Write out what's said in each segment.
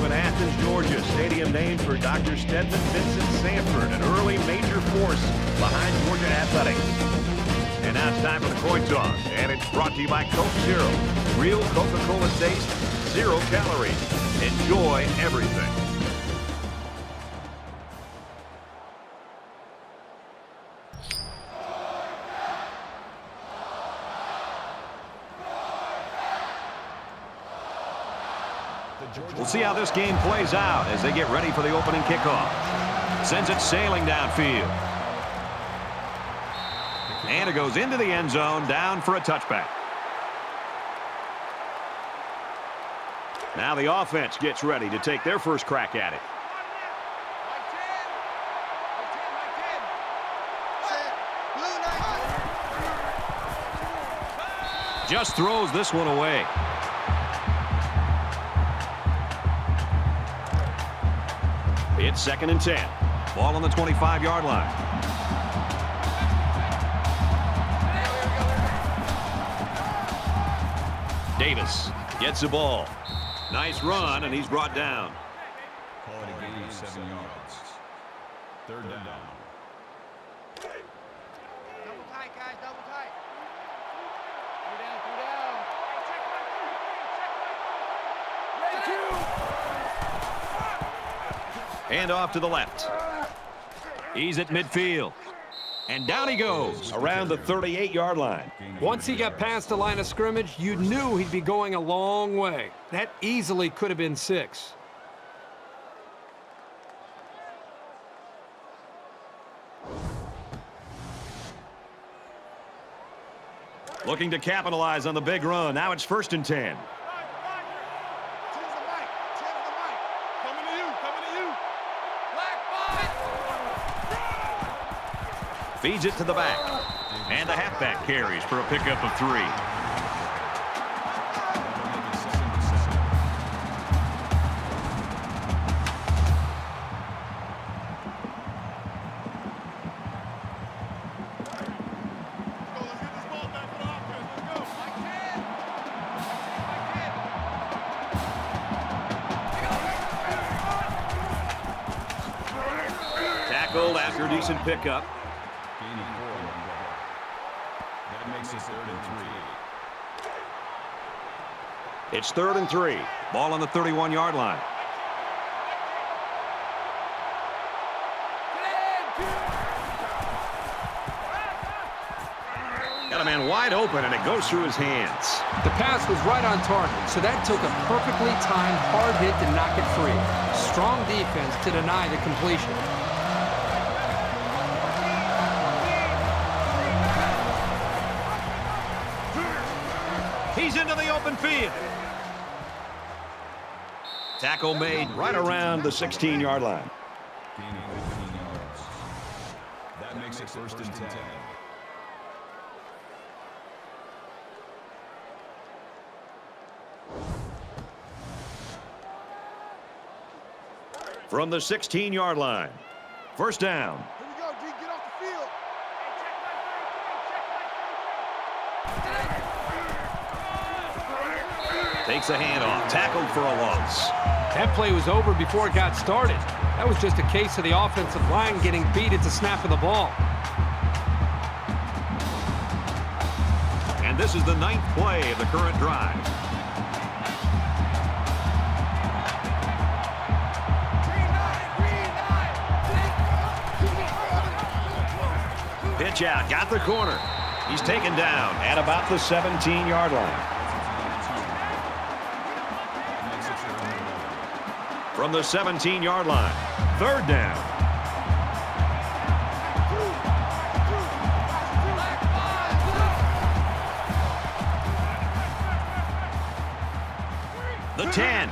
in Athens, Georgia. Stadium named for Dr. Stedman Vincent Sanford, an early major force behind Georgia athletics. And now it's time for the coin toss, and it's brought to you by Coke Zero. Real Coca-Cola taste, 0 calories. Enjoy everything. We'll see how this game plays out as they get ready for the opening kickoff. Sends it sailing downfield. And it goes into the end zone, down for a touchback. Now the offense gets ready to take their first crack at it. Just throws this one away. It's 2nd and 10. Ball on the 25-yard line. Davis gets the ball. Nice run, and he's brought down. Call it a gain of 7 yards. 3rd down. Double tight, guys, double tight. 2 down, 2 down. And off to the left. He's at midfield. And down he goes around the 38-yard line. Once he got past the line of scrimmage, you knew he'd be going a long way. That easily could have been 6. Looking to capitalize on the big run. Now it's 1st and 10. Feeds it to the back. And the halfback carries for a pickup of 3. Tackled after a decent pickup. That makes it 3rd and 3. It's 3rd and 3. Ball on the 31-yard line. Got a man wide open, and it goes through his hands. The pass was right on target, so that took a perfectly timed hard hit to knock it free. Strong defense to deny the completion. He's into the open field. Tackle made right around the 16-yard line. Gain of 15 yards. That makes it 1st and 10. From the 16-yard line. 1st down. Here we go, D, get off the field. Takes a handoff. Tackled for a loss. That play was over before it got started. That was just a case of the offensive line getting beat at the snap of the ball. And this is the 9th play of the current drive. Pitch out. Got the corner. He's taken down at about the 17-yard line. From the 17-yard line. 3rd down. The 10.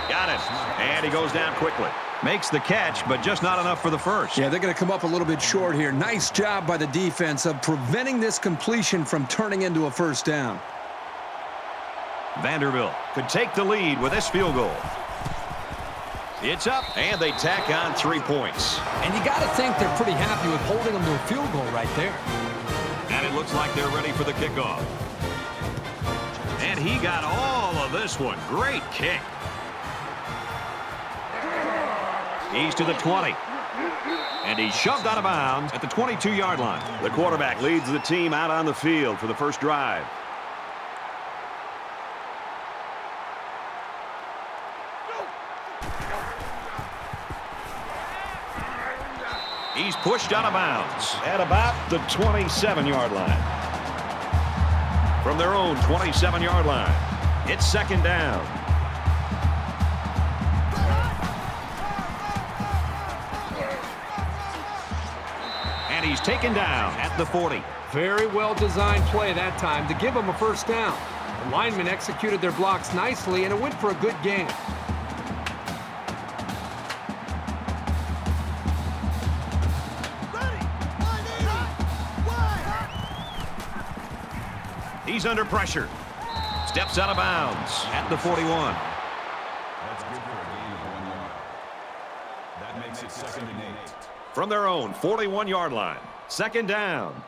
Got it. And he goes down quickly. Makes the catch, but just not enough for the first. Yeah, they're going to come up a little bit short here. Nice job by the defense of preventing this completion from turning into a 1st down. Vanderbilt could take the lead with this field goal. It's up, and they tack on 3 points. And you got to think they're pretty happy with holding them to a field goal right there. And it looks like they're ready for the kickoff. And he got all of this one. Great kick. He's to the 20. And he's shoved out of bounds at the 22-yard line. The quarterback leads the team out on the field for the first drive. He's pushed out of bounds at about the 27-yard line. From their own 27-yard line, it's second down. And he's taken down at the 40. Very well-designed play that time to give them a first down. The linemen executed their blocks nicely, and it went for a good gain. He's under pressure. Steps out of bounds at the 41. That's good for a gain of 1 yard. That makes it 2nd and 8. From their own 41-yard line, second down.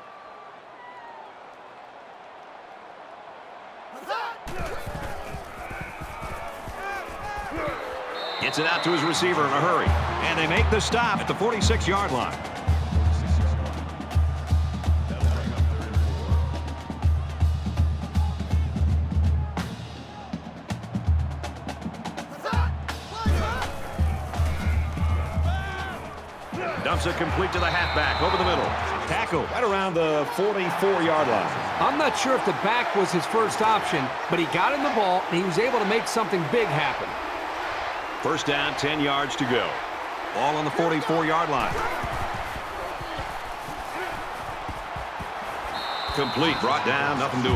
Gets it out to his receiver in a hurry. And they make the stop at the 46-yard line. Dumps it complete to the halfback over the middle. Tackle right around the 44-yard line. I'm not sure if the back was his first option, but he got in the ball, and he was able to make something big happen. First down, 10 yards to go. Ball on the 44-yard line. Complete, brought down, nothing doing.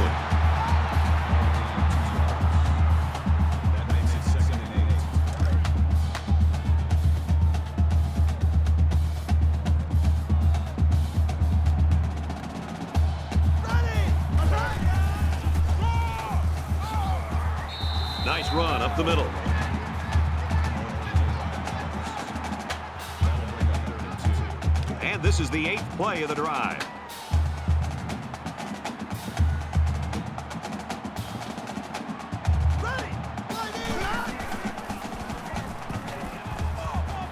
That makes it 2nd and 8. Nice run up the middle. And this is the 8th play of the drive.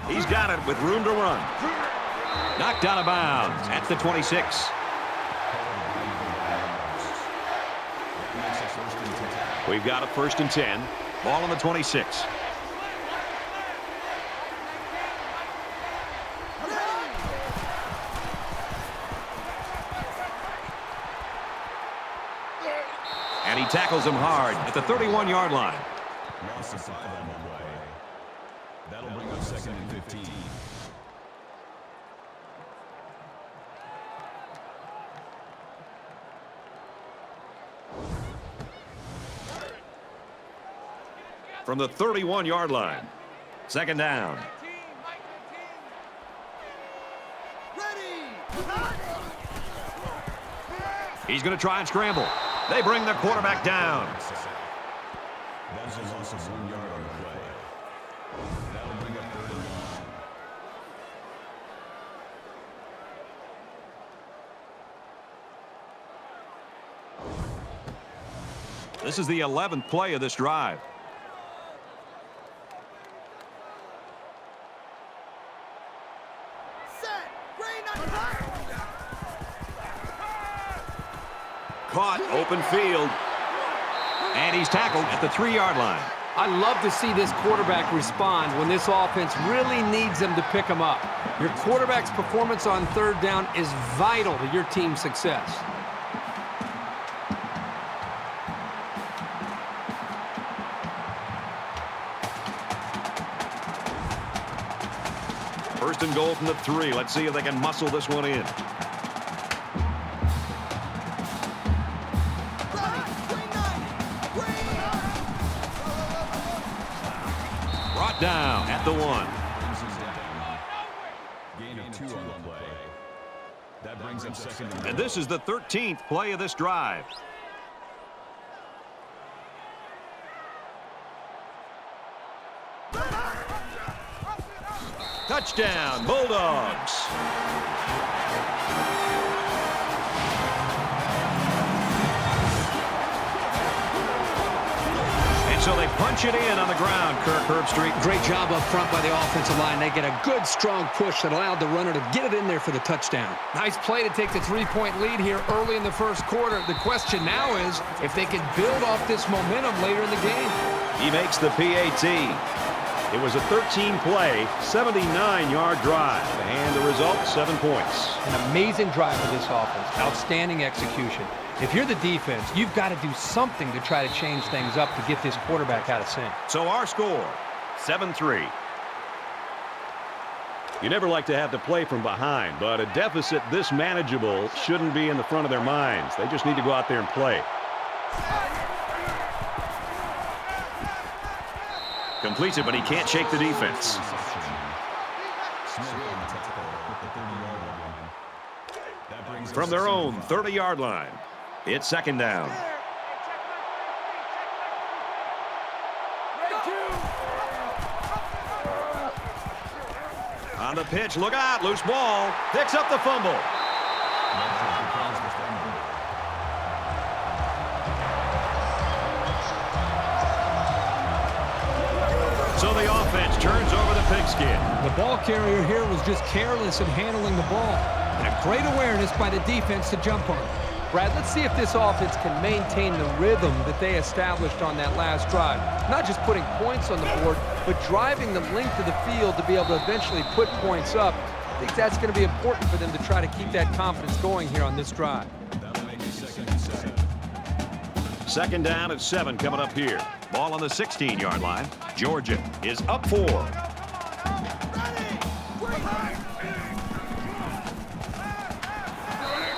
He's got it with room to run. Knocked out of bounds at the 26. We've got a 1st and 10. Ball on the 26. And he tackles him hard at the 31-yard line. Loss of 5 on the way. That'll bring up 2nd and 15. From the 31-yard line. Second down. He's going to try and scramble. They bring the quarterback down. That's a loss of 1 yard on the play. That'll bring up 3rd and 9. This is the 11th play of this drive. Caught, open field. And he's tackled at the 3-yard line. I love to see this quarterback respond when this offense really needs him to pick him up. Your quarterback's performance on 3rd down is vital to your team's success. First and goal from the 3. Let's see if they can muscle this one in. Brought down at the 1. Gain of 2 on the play. That brings up 2nd and And this is the 13th play of this drive. Touchdown, Bulldogs. So they punch it in on the ground, Kirk Herbstreit. Great job up front by the offensive line. They get a good, strong push that allowed the runner to get it in there for the touchdown. Nice play to take the 3-point lead here early in the first quarter. The question now is if they can build off this momentum later in the game. He makes the PAT. It was a 13-play, 79-yard drive, and the result, 7 points. An amazing drive for this offense. Outstanding execution. If you're the defense, you've got to do something to try to change things up to get this quarterback out of sync. So our score, 7-3. You never like to have to play from behind, but a deficit this manageable shouldn't be in the front of their minds. They just need to go out there and play. Completes it, but he can't shake the defense. From their own 30-yard line, it's second down. On the pitch, look out, loose ball, picks up the fumble. So the offense turns over the pigskin. The ball carrier here was just careless in handling the ball. And a great awareness by the defense to jump on it. Brad, let's see if this offense can maintain the rhythm that they established on that last drive. Not just putting points on the board, but driving the length of the field to be able to eventually put points up. I think that's going to be important for them to try to keep that confidence going here on this drive. Second down at 7 coming up here. Ball on the 16-yard line. Georgia is up 4.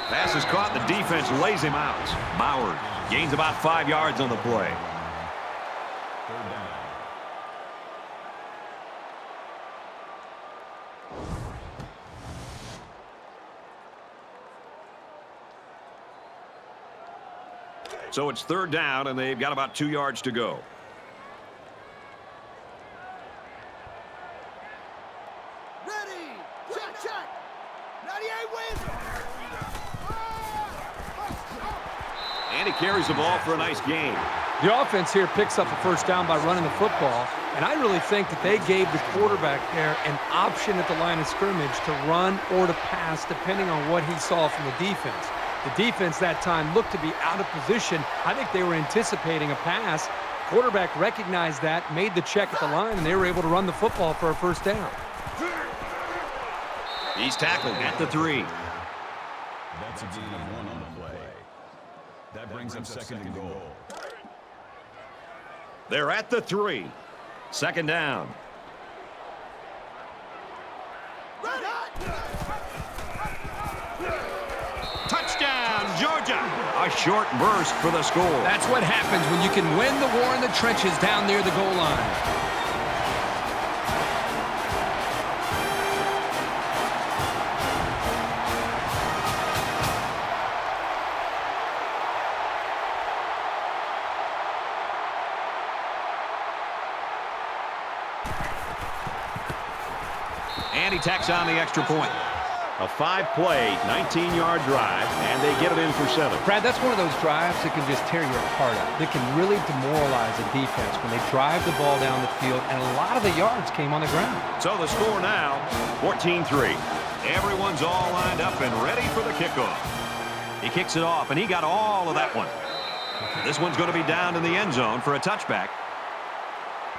Pass is caught. The defense lays him out. Bauer gains about 5 yards on the play. Third down. So it's third down, and they've got about 2 yards to go. Ready. Check, check. 98 wins. And he carries the ball for a nice gain. The offense here picks up a first down by running the football, and I really think that they gave the quarterback there an option at the line of scrimmage to run or to pass depending on what he saw from the defense. The defense that time looked to be out of position. I think they were anticipating a pass. Quarterback recognized that, made the check at the line, and they were able to run the football for a first down. He's tackled at the 3. That's a gain of 1 on the play. That brings up second and goal. They're at the 3. Second down. Touchdown, Georgia. A short burst for the score. That's what happens when you can win the war in the trenches down near the goal line. And he tacks on the extra point. A 5-play, 19-yard drive, and they get it in for 7. Brad, that's one of those drives that can just tear your heart out. That can really demoralize a defense when they drive the ball down the field, and a lot of the yards came on the ground. So the score now, 14-3. Everyone's all lined up and ready for the kickoff. He kicks it off, and he got all of that one. This one's going to be down in the end zone for a touchback.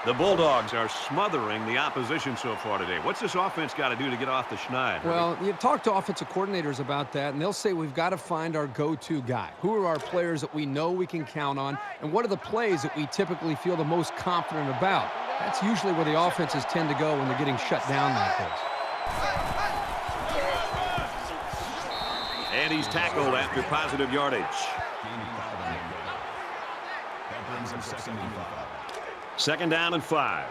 The Bulldogs are smothering the opposition so far today. What's this offense got to do to get off the schneid? Well, you talk to offensive coordinators about that, and they'll say we've got to find our go-to guy. Who are our players that we know we can count on, and what are the plays that we typically feel the most confident about? That's usually where the offenses tend to go when they're getting shut down like this. And he's tackled after positive yardage. That brings up second and 5. Second down and 5.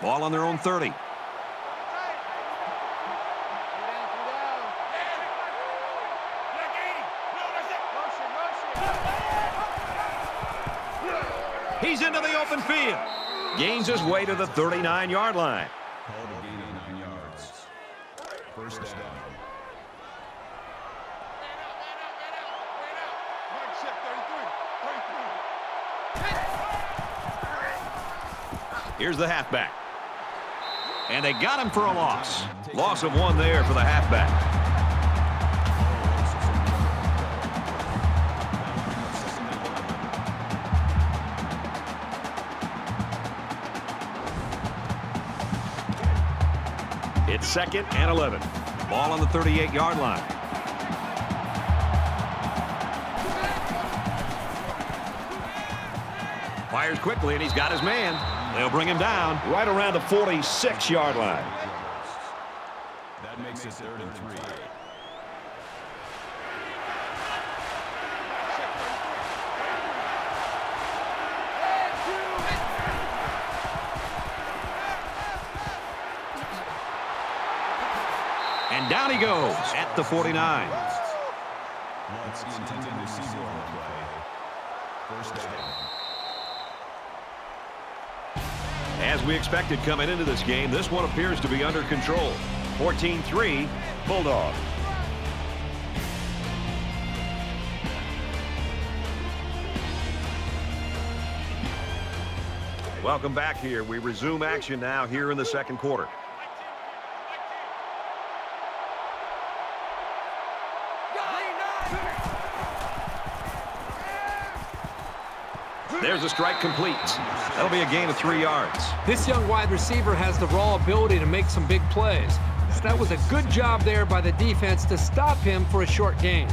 Ball on their own 30. He's into the open field. Gains his way to the 39-yard line. Called a gain of 9 yards. First down. Here's the halfback. And they got him for a loss. Loss of 1 there for the halfback. It's 2nd and 11. Ball on the 38-yard line. Fires quickly, and he's got his man. They'll bring him down right around the 46-yard line. That makes it 3rd and 3. And down he goes at the 49. What's the intended receiver on the play? 1st down. As we expected coming into this game, this one appears to be under control. 14-3, Bulldogs. Welcome back here. We resume action now here in the 2nd quarter. There's a strike complete. That'll be a gain of 3 yards. This young wide receiver has the raw ability to make some big plays. So that was a good job there by the defense to stop him for a short gain.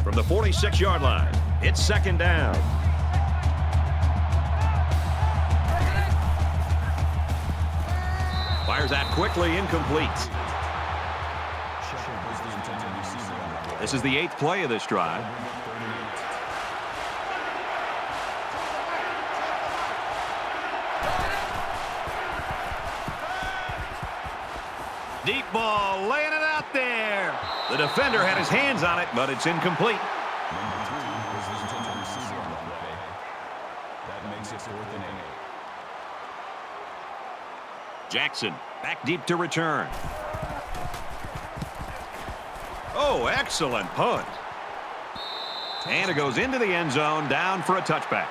From the 46-yard line, it's 2nd down. Fires out quickly, incomplete. This is the 8th play of this drive. Deep ball, laying it out there. The defender had his hands on it, but it's incomplete. Number 3 was the intended receiver on the play. That makes it 4th and 8. Jackson back deep to return. Oh, excellent punt. And it goes into the end zone, down for a touchback.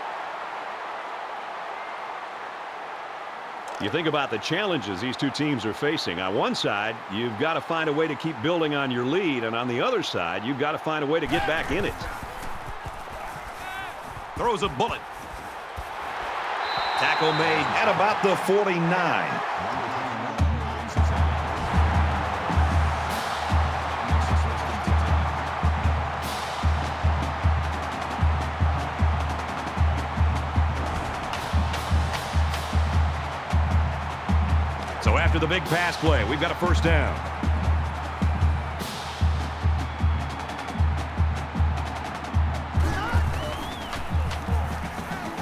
You think about the challenges these two teams are facing. On one side, you've got to find a way to keep building on your lead, and on the other side, you've got to find a way to get back in it. Throws a bullet. Tackle made at about the 49. So after the big pass play, we've got a 1st down.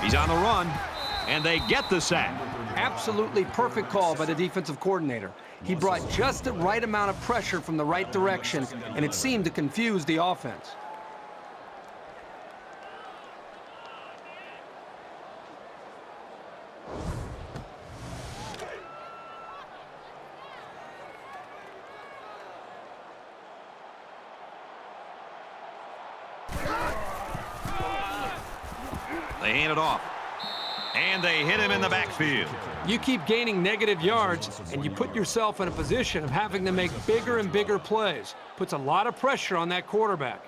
He's on the run, and they get the sack. Absolutely perfect call by the defensive coordinator. He brought just the right amount of pressure from the right direction, and it seemed to confuse the offense. They hand it off. And they hit him in the backfield. You keep gaining negative yards, and you put yourself in a position of having to make bigger and bigger plays. Puts a lot of pressure on that quarterback.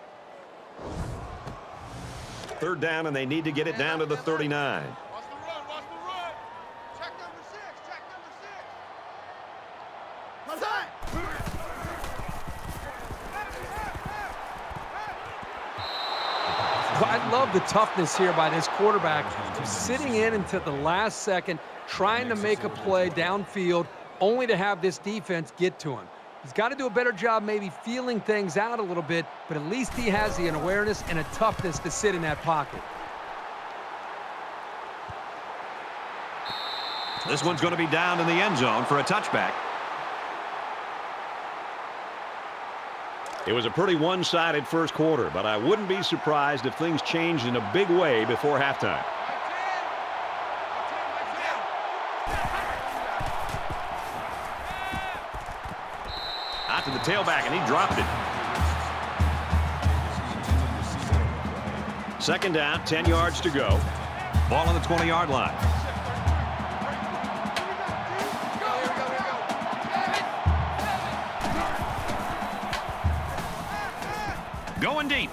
3rd down, and they need to get it down to the 39. Watch the run, watch the run. Check number 6, check number 6. What's that? I love the toughness here by this quarterback, sitting in until the last second, trying to make a play downfield, only to have this defense get to him. He's got to do a better job maybe feeling things out a little bit, but at least he has the awareness and a toughness to sit in that pocket. This one's going to be down in the end zone for a touchback. It was a pretty one-sided 1st quarter, but I wouldn't be surprised if things changed in a big way before halftime. Out to the tailback, and he dropped it. Second down, 10 yards to go. Ball on the 20-yard line. Going deep.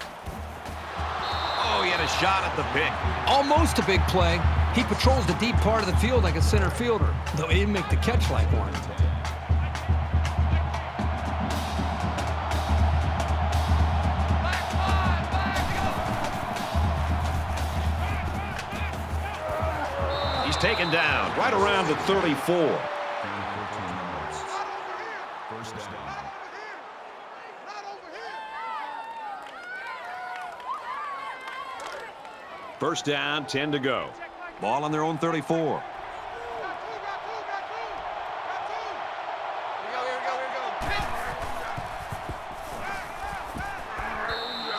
Oh, he had a shot at the pick. Almost a big play. He patrols the deep part of the field like a center fielder, though he didn't make the catch like one. He's taken down right around the 34. First down, 10 to go. Ball on their own 34.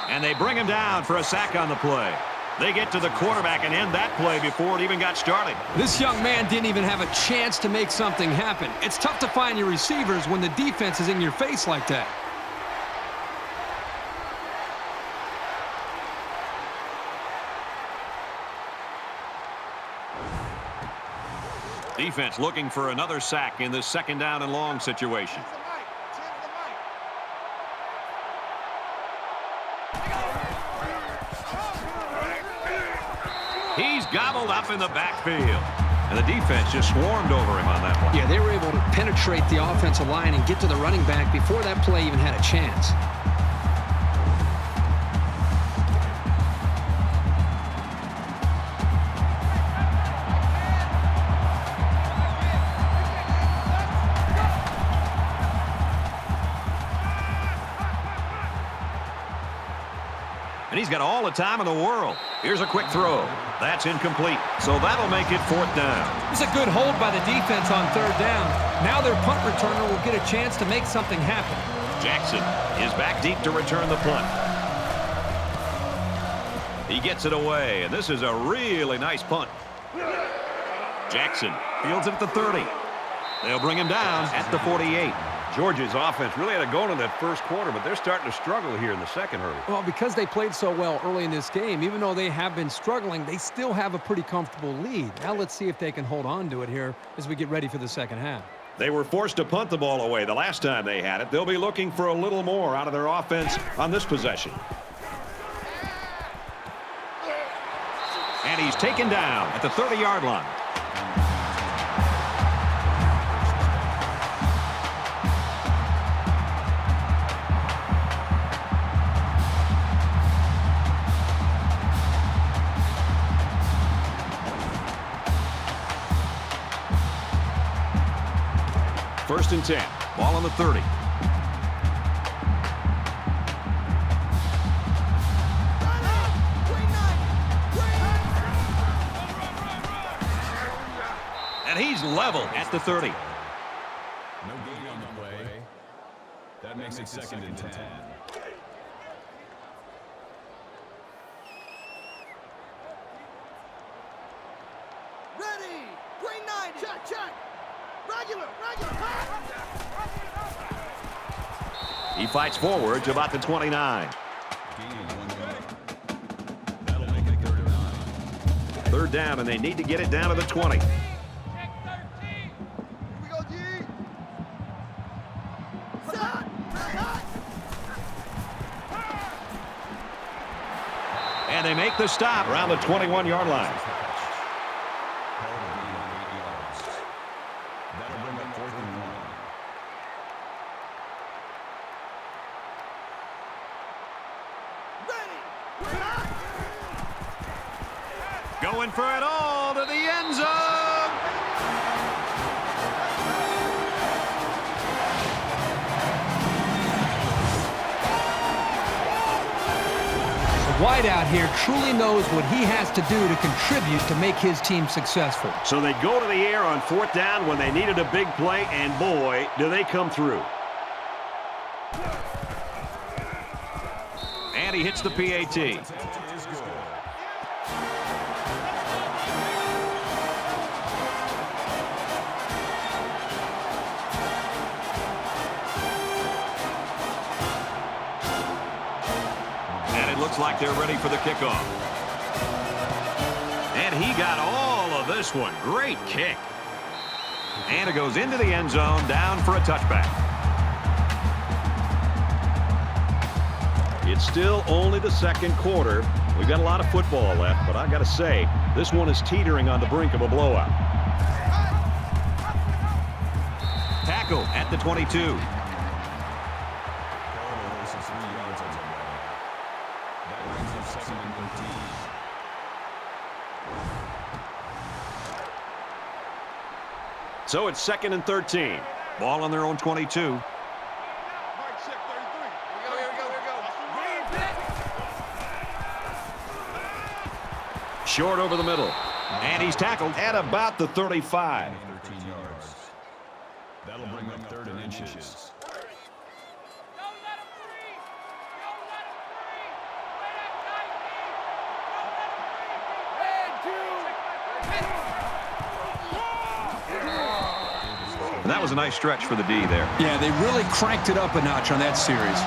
And they bring him down for a sack on the play. They get to the quarterback and end that play before it even got started. This young man didn't even have a chance to make something happen. It's tough to find your receivers when the defense is in your face like that. Defense looking for another sack in this second down and long situation. He's gobbled up in the backfield. And the defense just swarmed over him on that one. Yeah, they were able to penetrate the offensive line and get to the running back before that play even had a chance. And he's got all the time in the world. Here's a quick throw. That's incomplete. So that'll make it fourth down. It's a good hold by the defense on third down. Now their punt returner will get a chance to make something happen. Jackson is back deep to return the punt. He gets it away, and this is a really nice punt. Jackson fields it at the 30. They'll bring him down at the 48. Georgia's offense really had it going in that first quarter, but they're starting to struggle here in the second hurry. Well, because they played so well early in this game, even though they have been struggling, they still have a pretty comfortable lead. Now let's see if they can hold on to it here as we get ready for the second half. They were forced to punt the ball away the last time they had it. They'll be looking for a little more out of their offense on this possession. And he's taken down at the 30-yard line. First and 10. Ball on the 30. And he's level at the 30. No gain on the play. That makes it second and 10. Ready. Green 90. Check. Regular. He fights forward to about the 29. Gain of 1 yard. That'll make it third down. Third down, and they need to get it down to the 20. Here we go, G. Set. And they make the stop around the 21-yard line. That'll bring up fourth and 1. Going for it all to the end zone. The wideout here truly knows what he has to do to contribute to make his team successful. So they go to the air on fourth down when they needed a big play, and boy, do they come through. And he hits the PAT. looks like they're ready for the kickoff. And he got all of this one. Great kick. And it goes into the end zone, down for a touchback. It's still only the second quarter. We've got a lot of football left, but I got to say, this one is teetering on the brink of a blowout. Tackle at the 22. So it's 2nd and 13. Ball on their own 22. Short over the middle. And he's tackled at about the 35. 13 yards. That'll bring up 3rd and inches. And that was a nice stretch for the D there. Yeah, they really cranked it up a notch on that series.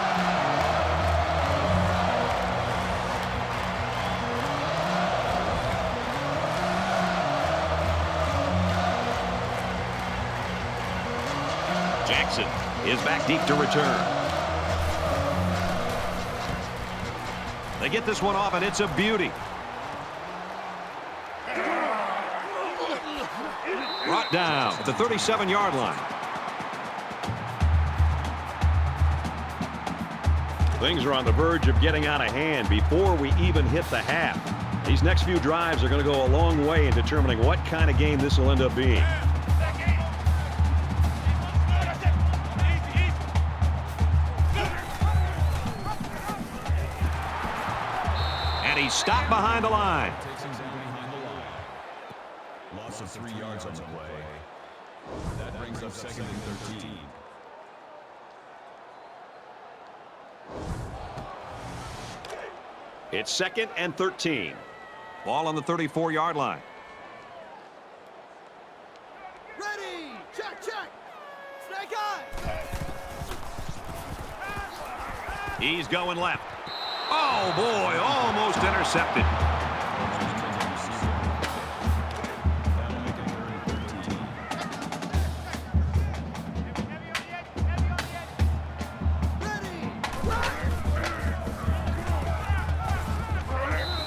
Jackson is back deep to return. They get this one off, and it's a beauty. Brought down at the 37-yard line. Things are on the verge of getting out of hand before we even hit the half. These next few drives are going to go a long way in determining what kind of game this will end up being. And he's stopped behind the line. Loss of 3 yards on the play. That brings up 2nd and 13. It's 2nd and 13. Ball on the 34-yard line. Ready! Check, check! Snake eye! He's going left. Oh, boy, almost intercepted.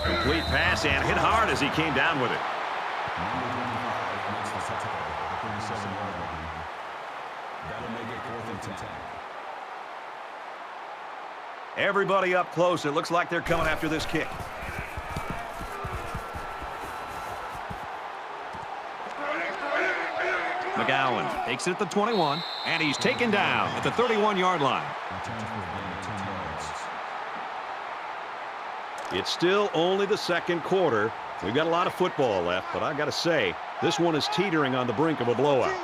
Complete pass and hit hard as he came down with it. That'll make it 4th and 10. Everybody up close. It looks like they're coming after this kick. McGowan takes it at the 21, and he's taken down at the 31-yard line. It's still only the second quarter. We've got a lot of football left, but I got to say, this one is teetering on the brink of a blowout.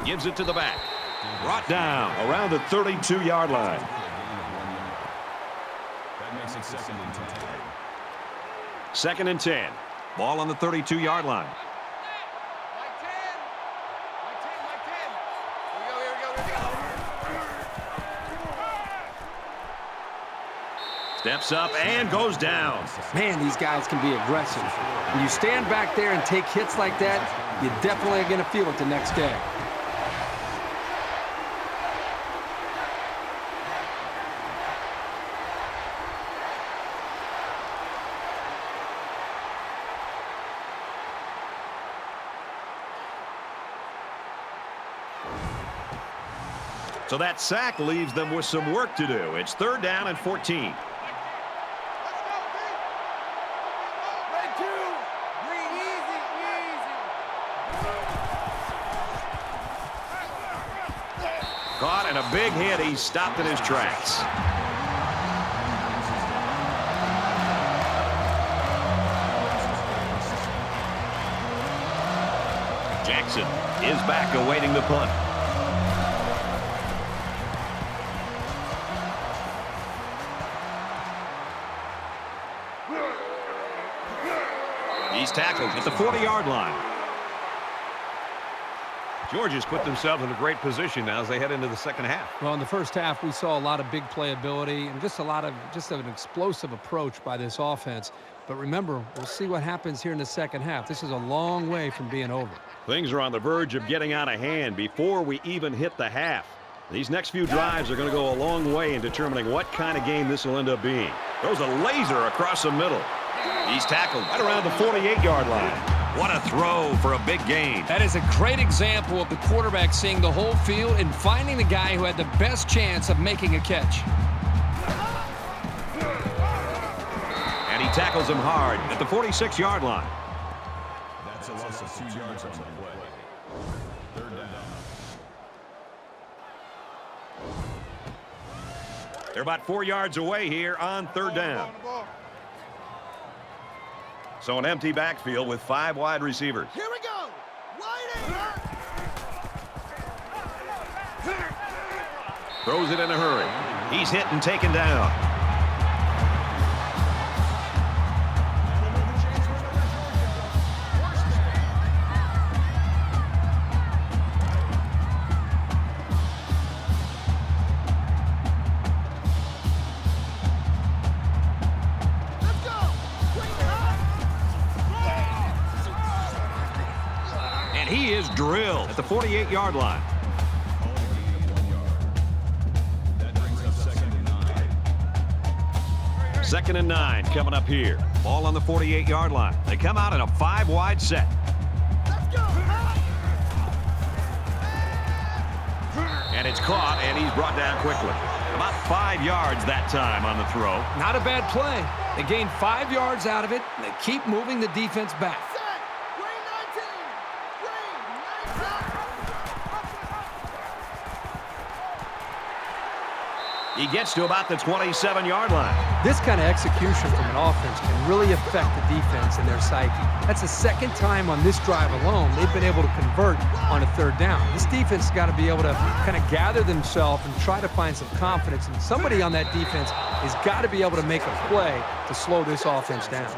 Gives it to the back. Brought down around the 32-yard line. That makes it 2nd and 10. 2nd and 10. Ball on the 32-yard line. Steps up and goes down. Man, these guys can be aggressive. When you stand back there and take hits like that, you definitely are going to feel it the next day. So that sack leaves them with some work to do. It's 3rd down and 14. Caught in a big hit. He's stopped in his tracks. Jackson is back awaiting the punt. He's tackled at the 40-yard line. Georgia's put themselves in a great position now as they head into the second half. Well, in the first half, we saw a lot of big playability and just an explosive approach by this offense. But remember, we'll see what happens here in the second half. This is a long way from being over. Things are on the verge of getting out of hand before we even hit the half. These next few drives are going to go a long way in determining what kind of game this will end up being. Throws a laser across the middle. He's tackled right around the 48-yard line. What a throw for a big gain. That is a great example of the quarterback seeing the whole field and finding the guy who had the best chance of making a catch. And he tackles him hard at the 46-yard line. That's a loss of 2 yards on the play. Third down. They're about 4 yards away here on third down. So an empty backfield with 5 wide receivers. Here we go. Wide Throws it in a hurry. He's hit and taken down. And he is drilled at the 48-yard line. That brings up 2nd and 9. 2nd and 9 coming up here. Ball on the 48-yard line. They come out in a 5-wide set. And it's caught, and he's brought down quickly. About 5 yards that time on the throw. Not a bad play. They gained 5 yards out of it, and they keep moving the defense back. He gets to about the 27-yard line. This kind of execution from an offense can really affect the defense and their psyche. That's the second time on this drive alone they've been able to convert on a third down. This defense has got to be able to kind of gather themselves and try to find some confidence. And somebody on that defense has got to be able to make a play to slow this offense down.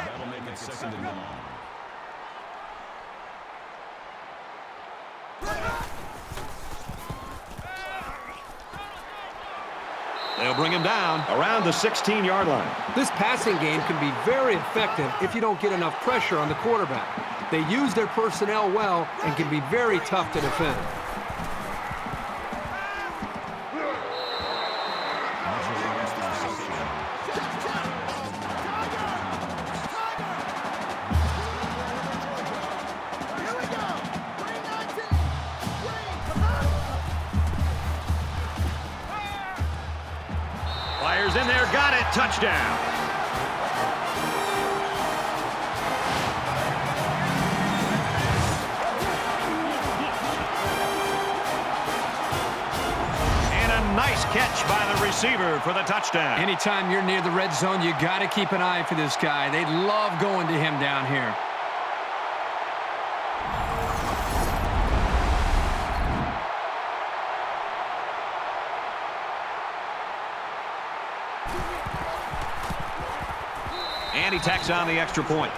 That'll make it 2nd and 9. They'll bring him down around the 16-yard line. This passing game can be very effective if you don't get enough pressure on the quarterback. They use their personnel well and can be very tough to defend. Fires in there, got it, touchdown. And a nice catch by the receiver for the touchdown. Anytime you're near the red zone, you got to keep an eye for this guy. They love going to him down here. And he tacks on the extra point.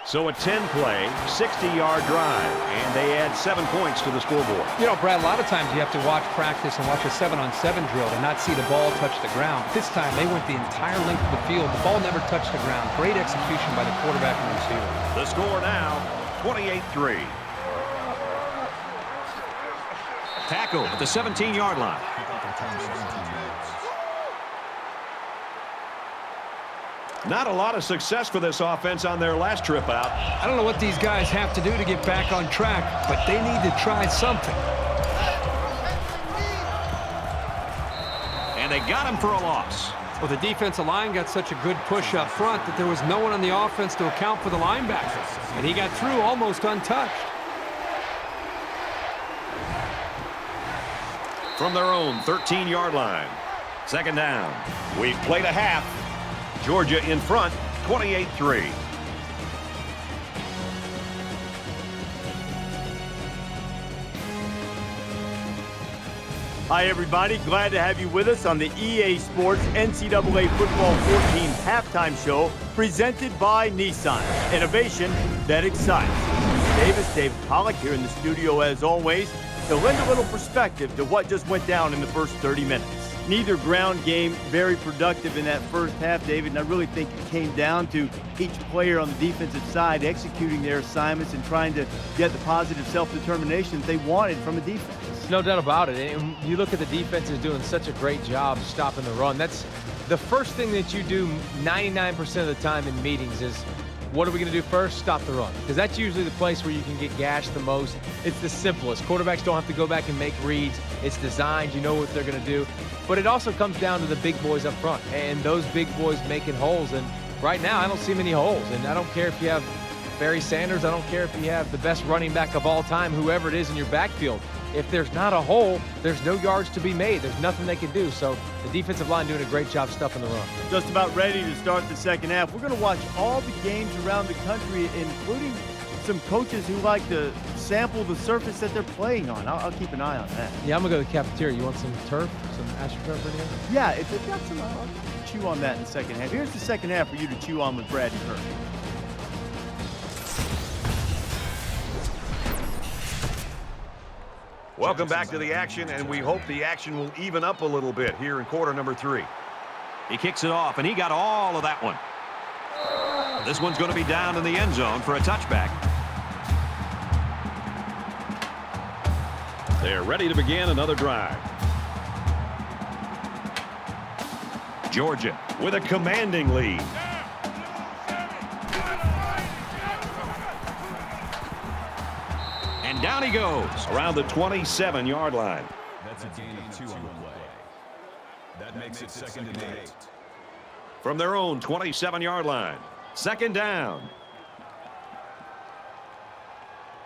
So a 10-play, 60-yard drive, and they add 7 points to the scoreboard. You know, Brad, a lot of times you have to watch practice and watch a 7-on-7 drill and not see the ball touch the ground. This time they went the entire length of the field. The ball never touched the ground. Great execution by the quarterback and receiver. The score now, 28-3. Tackle at the 17-yard line. Not a lot of success for this offense on their last trip out. I don't know what these guys have to do to get back on track, but they need to try something. And they got him for a loss. Well, the defensive line got such a good push up front that there was no one on the offense to account for the linebacker. And he got through almost untouched. From their own 13-yard line. 2nd down. We've played a half. Georgia in front, 28-3. Hi, everybody. Glad to have you with us on the EA Sports NCAA Football 14 halftime show presented by Nissan. Innovation that excites. Stay with us. David Pollack here in the studio as always to lend a little perspective to what just went down in the first 30 minutes. Neither ground game very productive in that first half, David, and I really think it came down to each player on the defensive side executing their assignments and trying to get the positive self-determination that they wanted from a defense. No doubt about it. And you look at the defense is doing such a great job stopping the run. That's the first thing that you do 99% of the time in meetings is, what are we going to do first? Stop the run. Because that's usually the place where you can get gashed the most. It's the simplest. Quarterbacks don't have to go back and make reads. It's designed. You know what they're going to do. But it also comes down to the big boys up front and those big boys making holes. And right now, I don't see many holes. And I don't care if you have Barry Sanders. I don't care if you have the best running back of all time, whoever it is in your backfield. If there's not a hole, there's no yards to be made. There's nothing they can do. So the defensive line doing a great job stuffing the run. Just about ready to start the second half. We're going to watch all the games around the country, including some coaches who like to sample the surface that they're playing on. I'll keep an eye on that. Yeah, I'm going to go to the cafeteria. You want some turf? Some AstroTurf or anything? Yeah, if they've got some, I'll chew on that in the second half. Here's the second half for you to chew on with Brad and Kirk. Welcome back to the action, and we hope the action will even up a little bit here in quarter number 3. He kicks it off, and he got all of that one. This one's going to be down in the end zone for a touchback. They're ready to begin another drive. Georgia with a commanding lead. And down he goes around the 27-yard line. That's a gain of 2 on the play. That makes it 2nd and 8. From their own 27-yard line. Second down.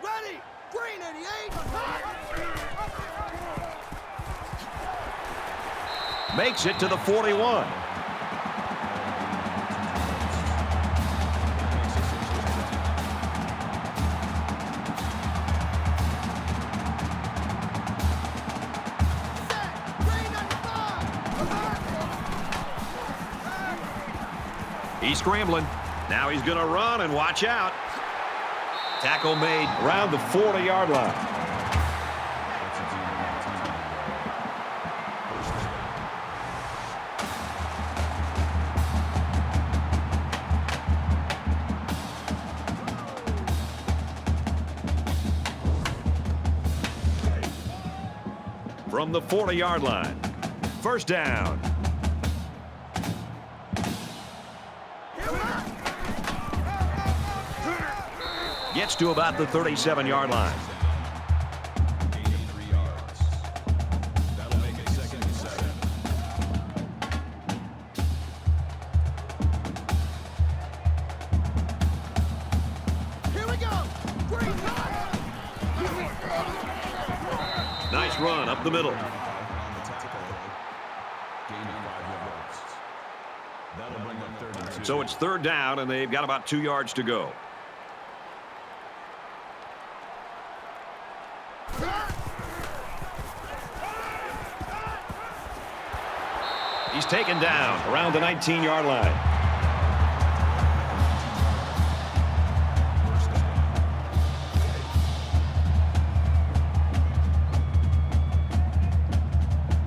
Ready! Green 88! Makes it to the 41. He's scrambling. Now he's going to run and watch out. Tackle made around the 40-yard line. From the 40-yard line. First down. Gets to about the 37-yard line. Gain of 3 yards. That'll make it 2nd and 7. Here we go! Green Nice run up the middle. On the tackle. Gain of 5 yards. That'll bring up 3rd and 2. So it's third down, and they've got about 2 yards to go. He's taken down around the 19-yard line.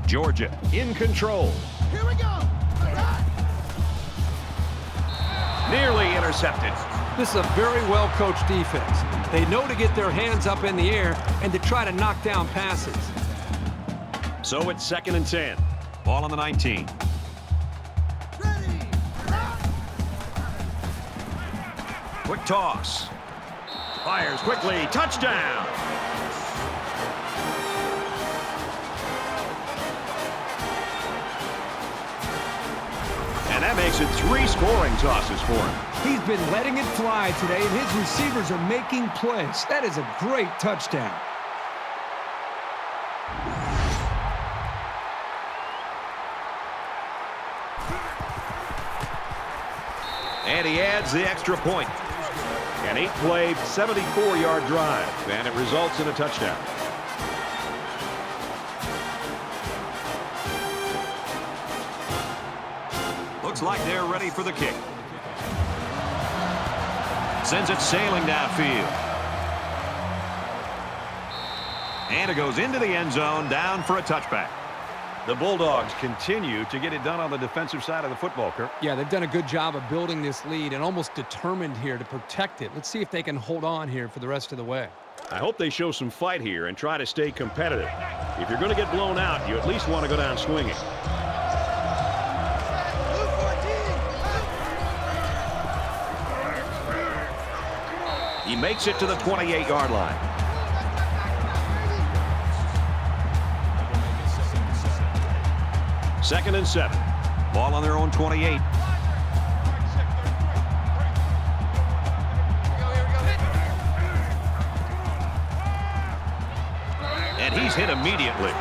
Georgia in control. Here we go! Nearly intercepted. This is a very well-coached defense. They know to get their hands up in the air and to try to knock down passes. So it's 2nd and 10. Ball on the 19. Ready! Quick toss. Fires quickly. Touchdown. And that makes it 3 scoring tosses for him. He's been letting it fly today, and his receivers are making plays. That is a great touchdown. And he adds the extra point. An 8-play, 74-yard drive, and it results in a touchdown. Looks like they're ready for the kick. Sends it sailing downfield. And it goes into the end zone, down for a touchback. The Bulldogs continue to get it done on the defensive side of the football, Kirk. Yeah, they've done a good job of building this lead and almost determined here to protect it. Let's see if they can hold on here for the rest of the way. I hope they show some fight here and try to stay competitive. If you're going to get blown out, you at least want to go down swinging. He makes it to the 28-yard line. Second and 7. Ball on their own 28. And he's hit immediately.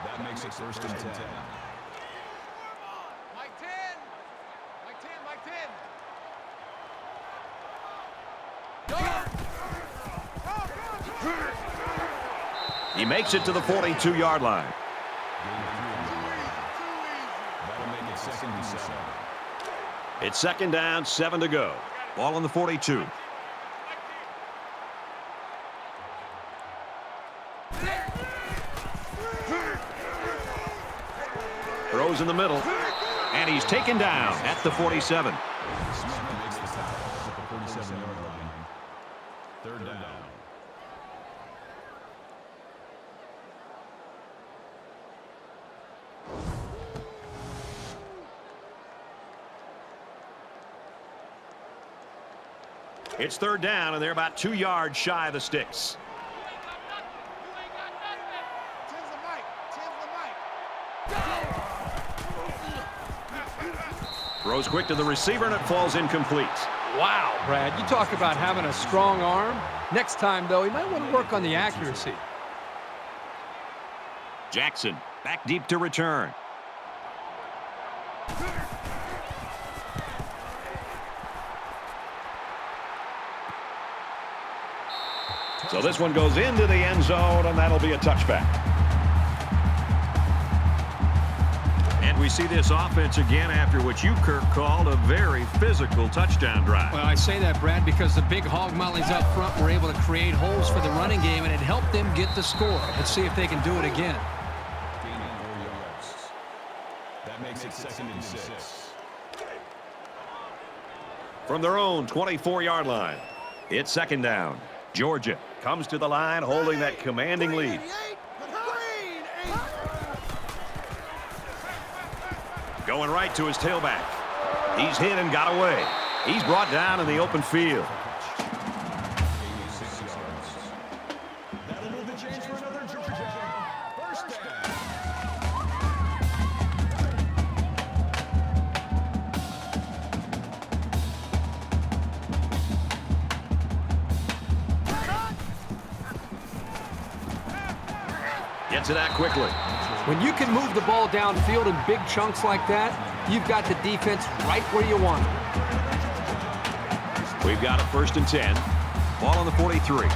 That makes it first and 10. Mike 10. Mike 10. Mike 10. He makes it to the 42-yard line. That'll make it second and 7. It's second down, 7 to go. Ball on the 42. Throws in the middle. And he's taken down at the 47. Smith makes the tackle at the 47-yard line. Third down. It's third down, and they're about 2 yards shy of the sticks. Throws quick to the receiver, and it falls incomplete. Wow, Brad, you talk about having a strong arm. Next time, though, he might want to work on the accuracy. Jackson back deep to return. So this one goes into the end zone, and that'll be a touchback. And we see this offense again after what you, Kirk, called a very physical touchdown drive. Well, I say that, Brad, because the big hog mollies up front were able to create holes for the running game, and it helped them get the score. Let's see if they can do it again. Gaining 4 yards. That makes it second and 6. From their own 24-yard line, it's second down. Georgia comes to the line holding that commanding lead. Going right to his tailback. He's hit and got away. He's brought down in the open field. Gaining 6 yards. That'll move the chains for another Georgia. First down. Gets it out quickly. When you can move the ball downfield in big chunks like that, you've got the defense right where you want it. We've got a first and 10. Ball on the 43.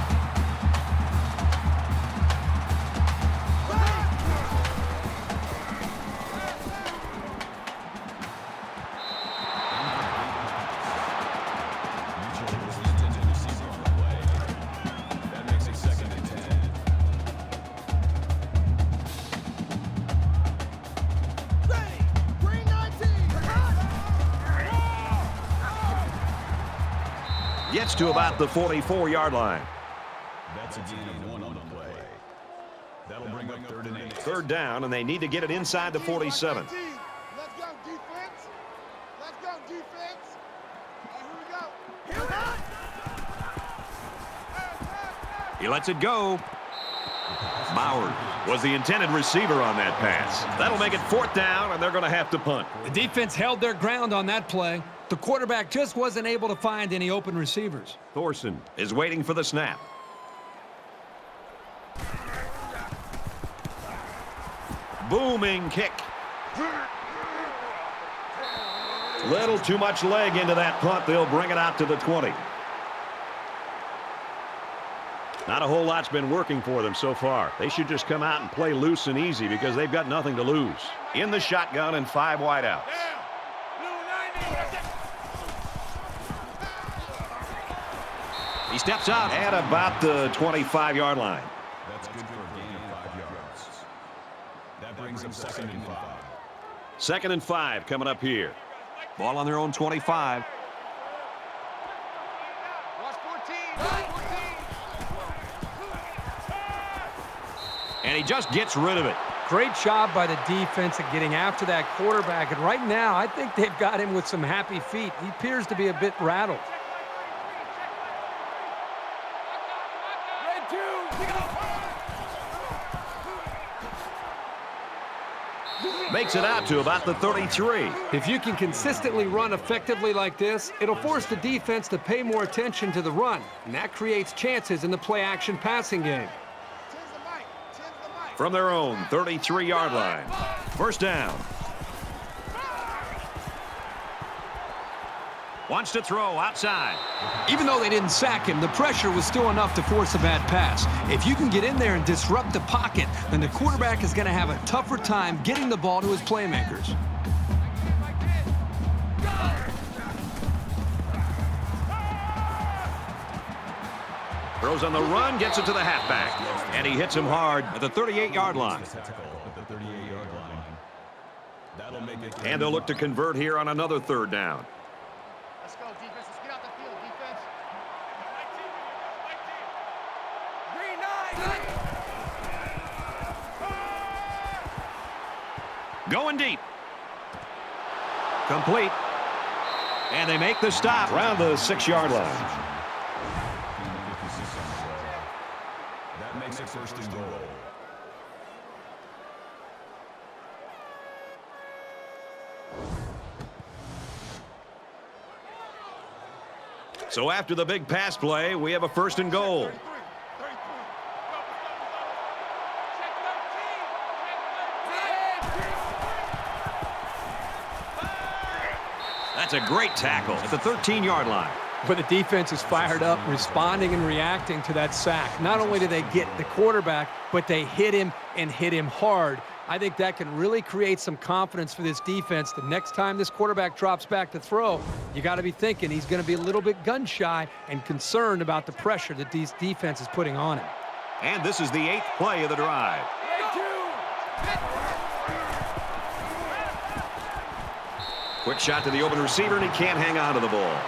That makes it second and 10. Gets to about the 44-yard line. That's a gain of 1 on the play. That'll bring up third and 8. Third down, and they need to get it inside the 47. Let's go, defense. Let's go, defense. Here we go. He lets it go. Bauer was the intended receiver on that pass. That'll make it fourth down, and they're going to have to punt. The defense held their ground on that play. The quarterback just wasn't able to find any open receivers. Thorson is waiting for the snap. Booming kick. Little too much leg into that punt. They'll bring it out to the 20. Not a whole lot's been working for them so far. They should just come out and play loose and easy because they've got nothing to lose. In the shotgun and 5 wideouts. He steps out at about the 25-yard line. That's good for a gain of 5 yards. That brings them 2nd and 5. 2nd and 5 coming up here. Ball on their own 25. Watch 14. And he just gets rid of it. Great job by the defense at getting after that quarterback. And right now, I think they've got him with some happy feet. He appears to be a bit rattled. Makes it out to about the 33. If you can consistently run effectively like this, it'll force the defense to pay more attention to the run. And that creates chances in the play-action passing game. From their own 33-yard line. 1st down. Wants to throw outside. Even though they didn't sack him, the pressure was still enough to force a bad pass. If you can get in there and disrupt the pocket, then the quarterback is going to have a tougher time getting the ball to his playmakers. Throws on the run, gets it to the halfback. And he hits him hard at the 38-yard line. And they'll look to convert here on another 3rd down. Let's go, defense. Let's get out the field, defense. Going deep. Complete. And they make the stop around the 6-yard line. That makes it 1st and goal. So after the big pass play, we have a 1st and goal. That's a great tackle at the 13-yard line. But the defense is fired up, responding and reacting to that sack. Not only do they get the quarterback, but they hit him and hit him hard. I think that can really create some confidence for this defense. The next time this quarterback drops back to throw, you got to be thinking he's going to be a little bit gun-shy and concerned about the pressure that these defense is putting on him. And this is the 8th play of the drive. Quick shot to the open receiver, and he can't hang on to the ball.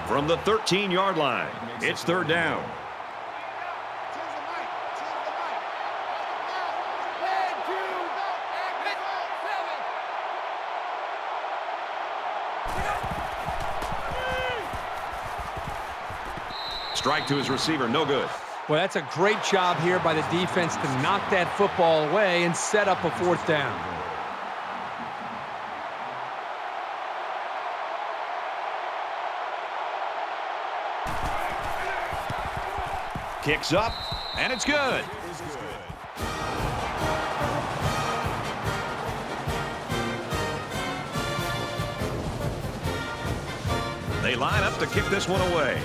From the 13-yard line, it's 3rd down. Strike to his receiver, no good. Well, that's a great job here by the defense to knock that football away and set up a 4th down. Kicks up, and it's good. They line up to kick this one away.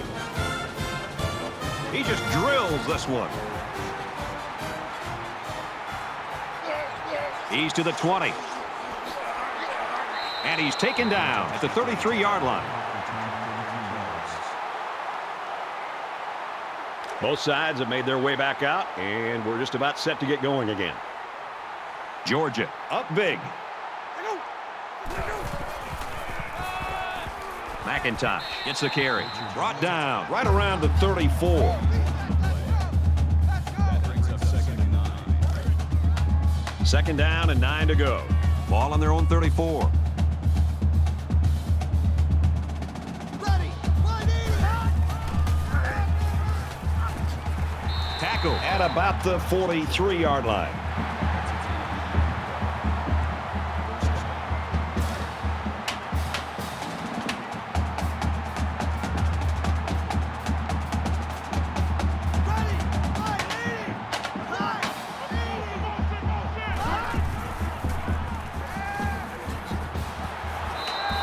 He just drills this one. He's to the 20. And he's taken down at the 33-yard line. Both sides have made their way back out, and we're just about set to get going again. Georgia up big. McIntosh gets the carry. Brought down right around the 34. That brings up 2nd and 9. 2nd down and 9 to go. Ball on their own 34. Tackle at about the 43-yard line.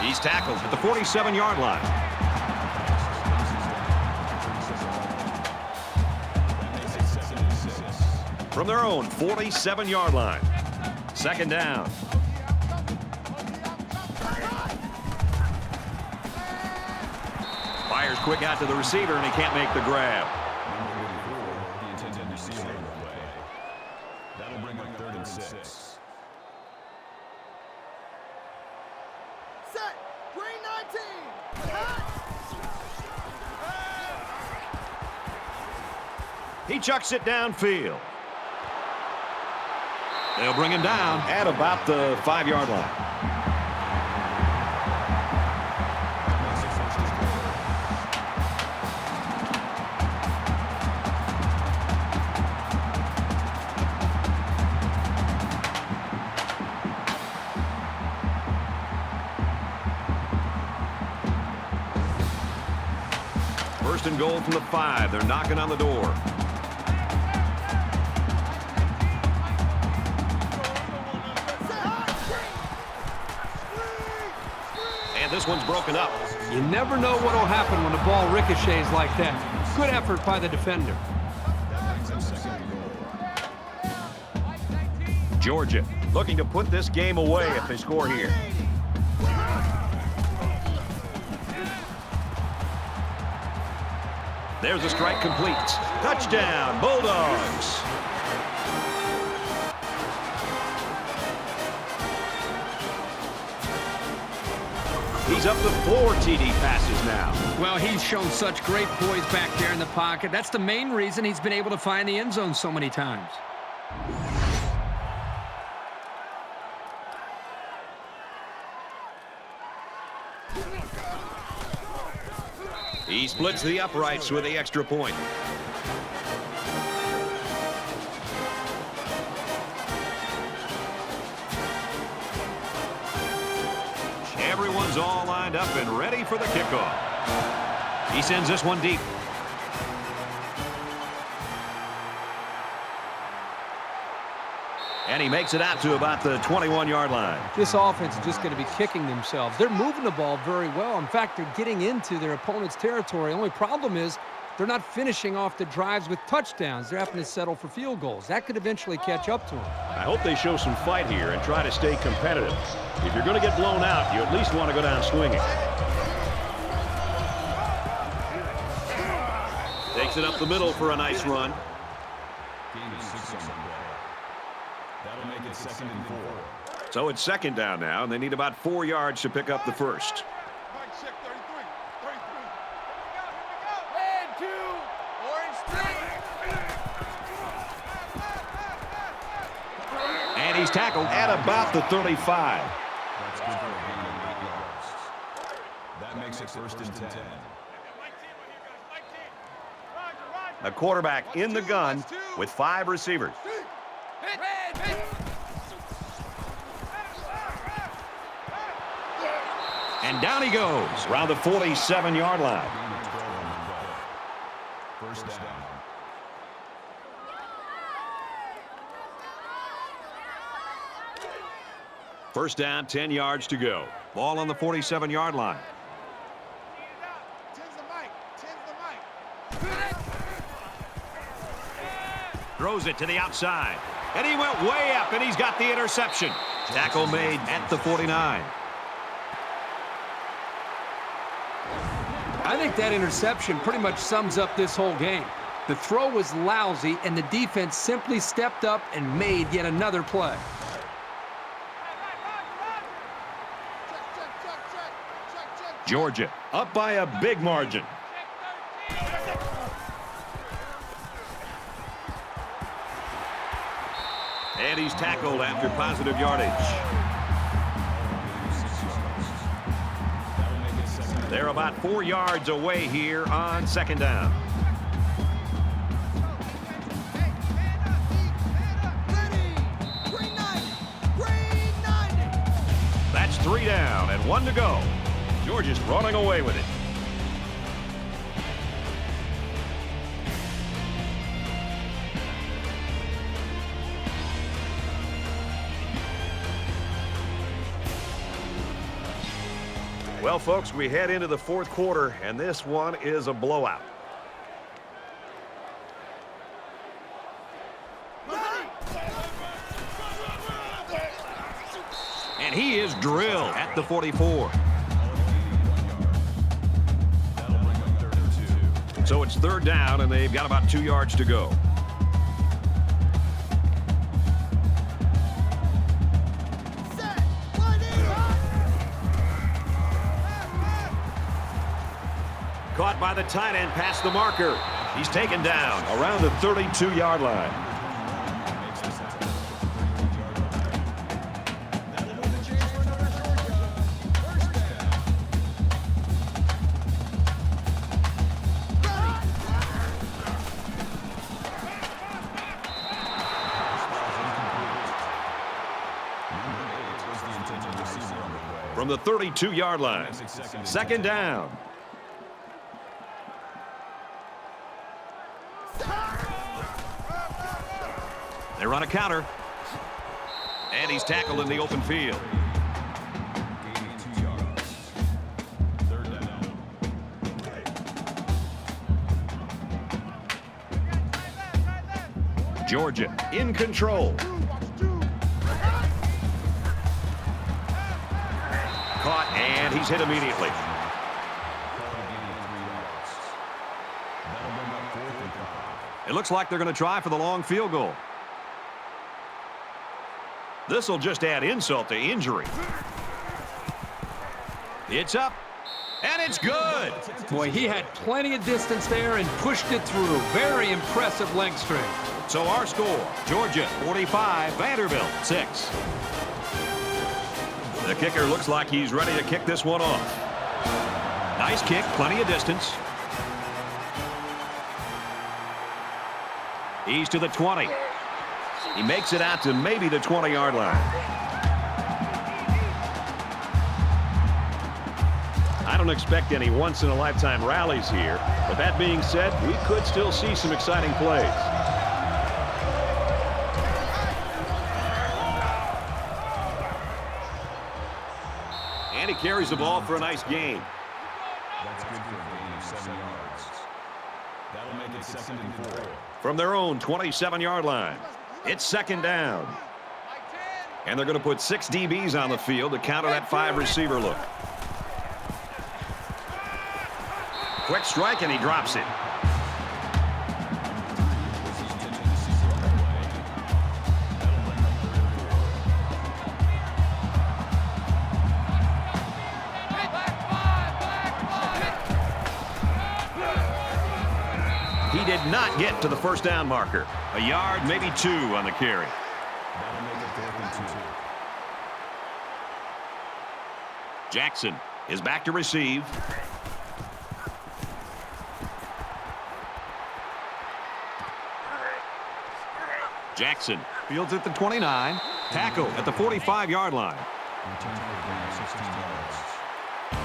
He's tackled at the 47-yard line. From their own 47-yard line. 2nd down. Fires quick out to the receiver, and he can't make the grab. The intended receiver away. That'll bring up 3rd and 6. Set. Green 19. Hot. He chucks it downfield. They'll bring him down at about the 5-yard line. First and goal from the 5. They're knocking on the door. And this one's broken up. You never know what will happen when the ball ricochets like that. Good effort by the defender. Georgia looking to put this game away if they score here. There's a strike complete. Touchdown, Bulldogs. He's up to 4 TD passes now. Well, he's shown such great poise back there in the pocket. That's the main reason he's been able to find the end zone so many times. He splits the uprights with the extra point. Everyone's all lined up and ready for the kickoff. He sends this one deep. And he makes it out to about the 21-yard line. This offense is just going to be kicking themselves. They're moving the ball very well. In fact, they're getting into their opponent's territory. The only problem is they're not finishing off the drives with touchdowns. They're having to settle for field goals. That could eventually catch up to them. I hope they show some fight here and try to stay competitive. If you're going to get blown out, you at least want to go down swinging. Takes it up the middle for a nice run. Gain of 6 on the play. That'll make it 2nd and 4. So it's 2nd down now, and they need about 4 yards to pick up the first. Mike, check 33. 33. Here we go. And 2. Orange 3. And he's tackled at about the 35. That's good for a gain of 8 yards. That makes it 1st and 10. A quarterback in the gun with 5 receivers. And down he goes around the 47-yard line. Gain of 12 on the play. 1st down. First down, 10 yards to go. Ball on the 47-yard line. Tens the mic. Tens the mic. Throws it to the outside. And he went way up, and he's got the interception. Tackle made at the 49. I think that interception pretty much sums up this whole game. The throw was lousy, and the defense simply stepped up and made yet another play. Check. Georgia up by a big margin. And he's tackled after positive yardage. They're about 4 yards away here on 2nd down. That's 3 down and 1 to go. Georgia's running away with it. Well, folks, we head into the 4th quarter, and this one is a blowout. And he is drilled at the 44. That'll bring up 3rd So it's third down, and they've got about 2 yards to go. Caught by the tight end past the marker. He's taken down around the 32-yard line. From the 32-yard line, second down. They run a counter. And he's tackled in the open field. Georgia in control. Caught, and he's hit immediately. It looks like they're going to try for the long field goal. This will just add insult to injury. It's up, and it's good. Boy, he had plenty of distance there and pushed it through. Very impressive leg strength. So our score, Georgia 45, Vanderbilt 6. The kicker looks like he's ready to kick this one off. Nice kick, plenty of distance. He's to the 20. He makes it out to maybe the 20-yard line. I don't expect any once-in-a-lifetime rallies here, but that being said, we could still see some exciting plays. And he carries the ball for a nice gain. That's good for a gain of 7 yards. That'll make it 2nd and 4. From their own 27-yard line, it's second down. And they're going to put 6 DBs on the field to counter that 5-receiver look. Quick strike, and he drops it. He did not get to the first down marker. A yard, maybe 2 on the carry. That'll make it 4th and 2. Jackson is back to receive. Jackson fields at the 29. Tackle at the 45-yard line. Return for a gain of 16 yards.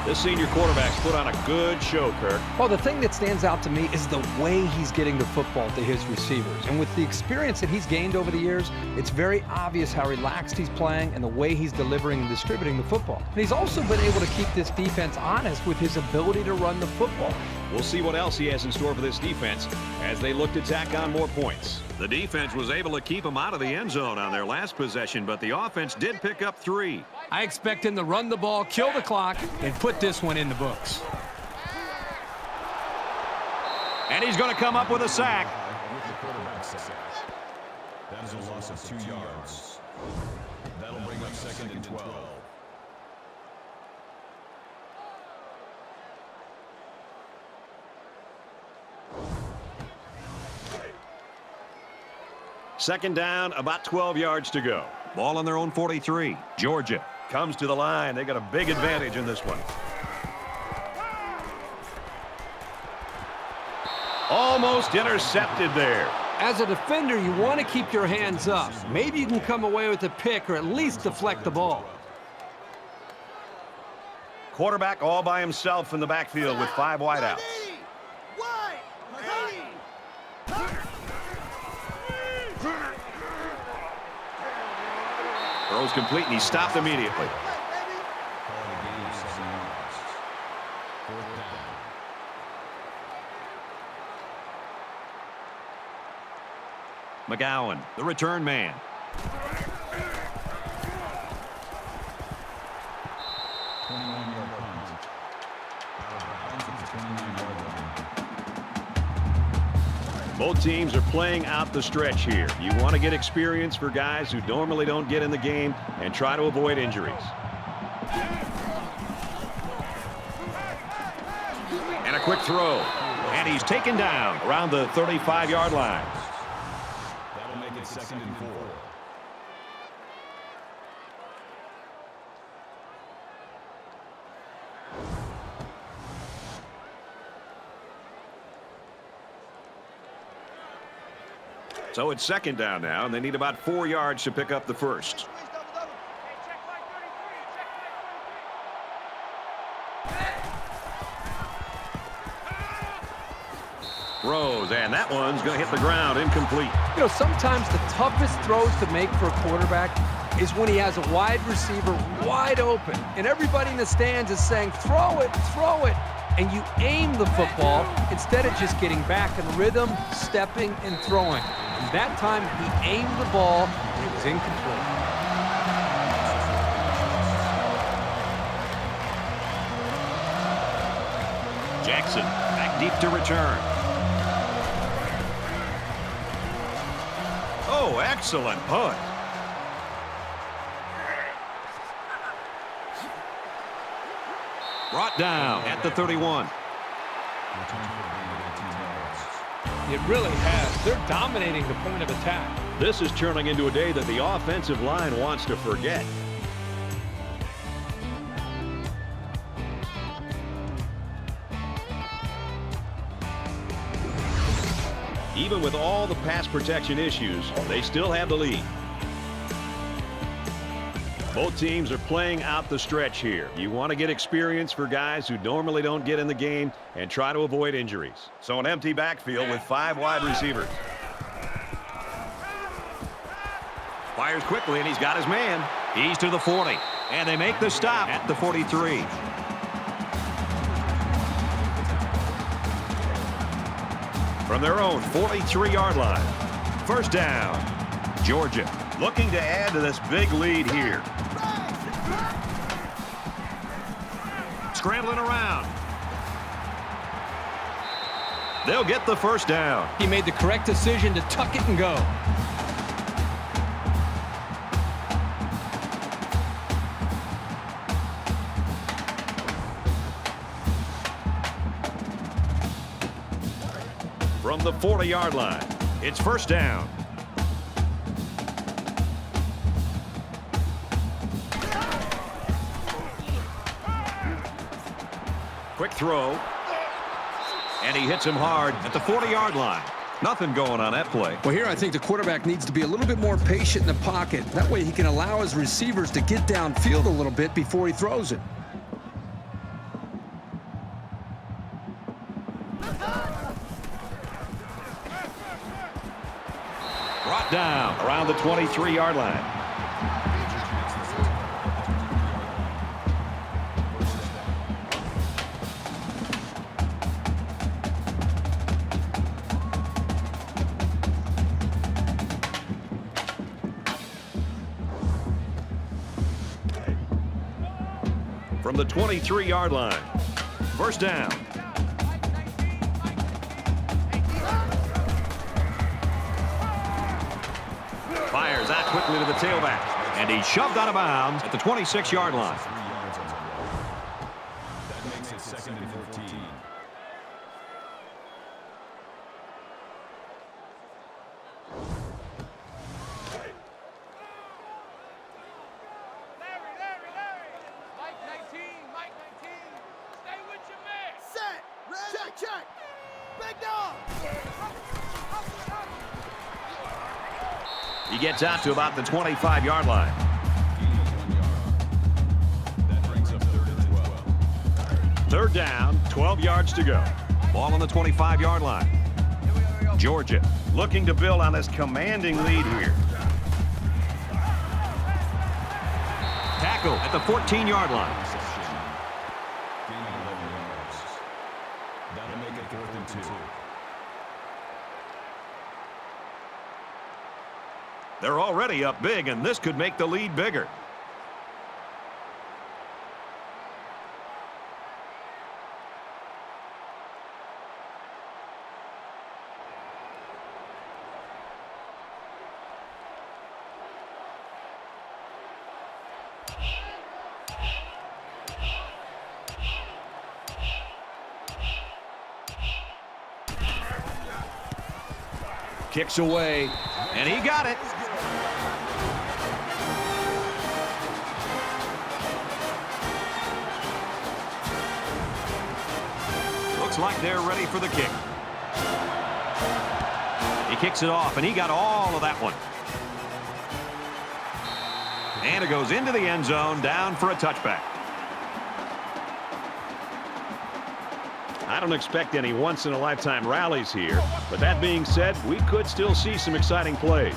This senior quarterback's put on a good show, Kirk. Well, the thing that stands out to me is the way he's getting the football to his receivers. And with the experience that he's gained over the years, it's very obvious how relaxed he's playing and the way he's delivering and distributing the football. And he's also been able to keep this defense honest with his ability to run the football. We'll see what else he has in store for this defense as they look to tack on more points. The defense was able to keep him out of the end zone on their last possession, but the offense did pick up 3. I expect him to run the ball, kill the clock, and put this one in the books. And he's going to come up with a sack. With the quarterback sack. That is a loss of 2 yards. That'll bring up 2nd and 12. Second down, about 12 yards to go. Ball on their own 43. Georgia comes to the line. They got a big advantage in this one. Almost intercepted there. As a defender, you want to keep your hands up. Maybe you can come away with a pick or at least deflect the ball. Quarterback all by himself in the backfield with 5 wideouts. Throws complete, and he stopped immediately. Call it a gain of 7 yards. 4th down. McGowan, the return man. Both teams are playing out the stretch here. You want to get experience for guys who normally don't get in the game and try to avoid injuries. And a quick throw. And he's taken down around the 35-yard line. That'll make it 2nd and 4. So it's 2nd down now, and they need about 4 yards to pick up the first. Throws, and that one's going to hit the ground incomplete. You know, sometimes the toughest throws to make for a quarterback is when he has a wide receiver wide open, and everybody in the stands is saying, throw it, and you aim the football instead of just getting back in rhythm, stepping, and throwing. And that time, he aimed the ball, and it was incomplete. Jackson back deep to return. Oh, excellent punt. Brought down at the 31. It really has. They're dominating the point of attack. This is turning into a day that the offensive line wants to forget. Even with all the pass protection issues, they still have the lead. Both teams are playing out the stretch here. You want to get experience for guys who normally don't get in the game and try to avoid injuries. So an empty backfield with 5 wide receivers. Fires quickly, and he's got his man. He's to the 40, and they make the stop at the 43. From their own 43-yard line. 1st down. Georgia looking to add to this big lead here. Scrambling around. They'll get the 1st down. He made the correct decision to tuck it and go. From the 40-yard line, it's 1st down. Quick throw. And he hits him hard at the 40-yard line. Nothing going on that play. Well, here I think the quarterback needs to be a little bit more patient in the pocket. That way he can allow his receivers to get downfield a little bit before he throws it. Brought down around the 23-yard line. From the 23-yard line. 1st down. Fires out quickly to the tailback. And he's shoved out of bounds at the 26-yard line. 3 yards on the play. That makes it 2nd and 14. Set. Check, check. Big dog. He gets out to about the 25-yard line. That brings up 3rd and 12. 3rd down, 12 yards to go. Ball on the 25-yard line. Georgia looking to build on this commanding lead here. Tackle at the 14-yard line. Gain of 11 yards. That'll make it 4th and 2. They're already up big, and this could make the lead bigger. Kicks away, and he got it. Looks like they're ready for the kick. He kicks it off, and he got all of that one. And it goes into the end zone, down for a touchback. I don't expect any once-in-a-lifetime rallies here, but that being said, we could still see some exciting plays.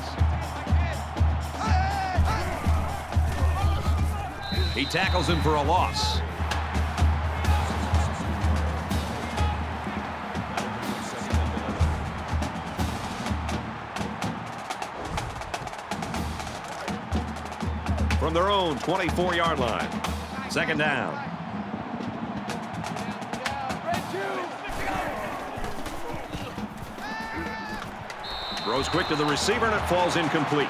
He tackles him for a loss. From their own 24-yard line. Second down. Throws quick to the receiver, and it falls incomplete.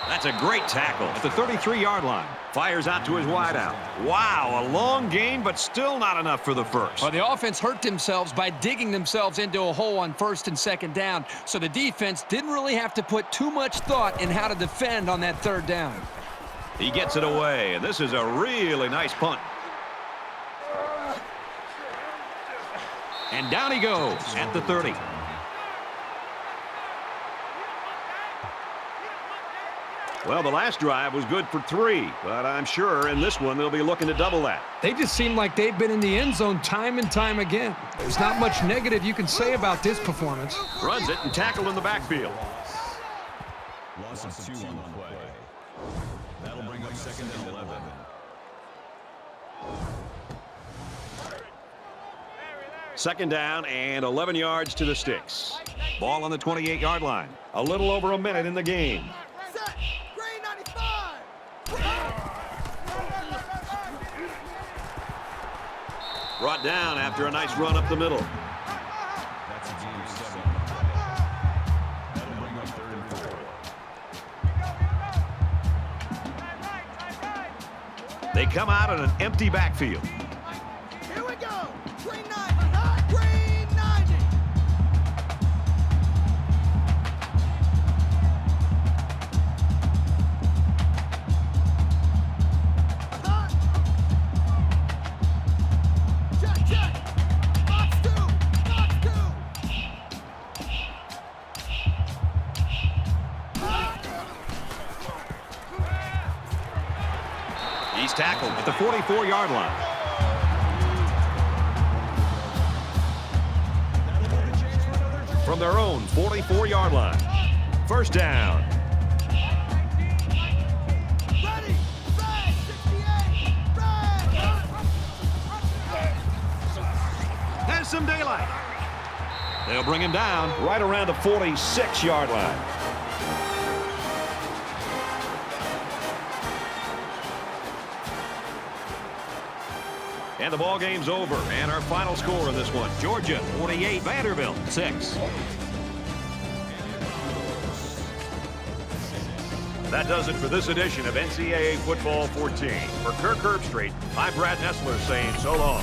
That's a great tackle at the 33-yard line. Fires out to his wideout. Wow, a long gain, but still not enough for the first. Well, the offense hurt themselves by digging themselves into a hole on first and second down, so the defense didn't really have to put too much thought in how to defend on that third down. He gets it away, and this is a really nice punt. And down he goes at the 30. Well, the last drive was good for 3, but I'm sure in this one they'll be looking to double that. They just seem like they've been in the end zone time and time again. There's not much negative you can say about this performance. Runs it and tackled in the backfield. Loss of 2 on the play. That'll bring up second and 11. Second down and 11 yards to the sticks. Ball on the 28-yard line. A little over a minute in the game. Brought down after a nice run up the middle. That's a gain of 7. That'll bring up third and 4. They come out in an empty backfield. Here we go. Green 90. Green 90. Check. Box 2. Box 2. He's tackled at the 44-yard line. From their own 44-yard line. First down. Ready. Red. 68. Red. Has some daylight. They'll bring him down right around the 46-yard line. And the ball game's over. And our final score in this one, Georgia 48, Vanderbilt 6. That does it for this edition of NCAA Football 14. For Kirk Herbstreit, I'm Brad Nessler saying so long.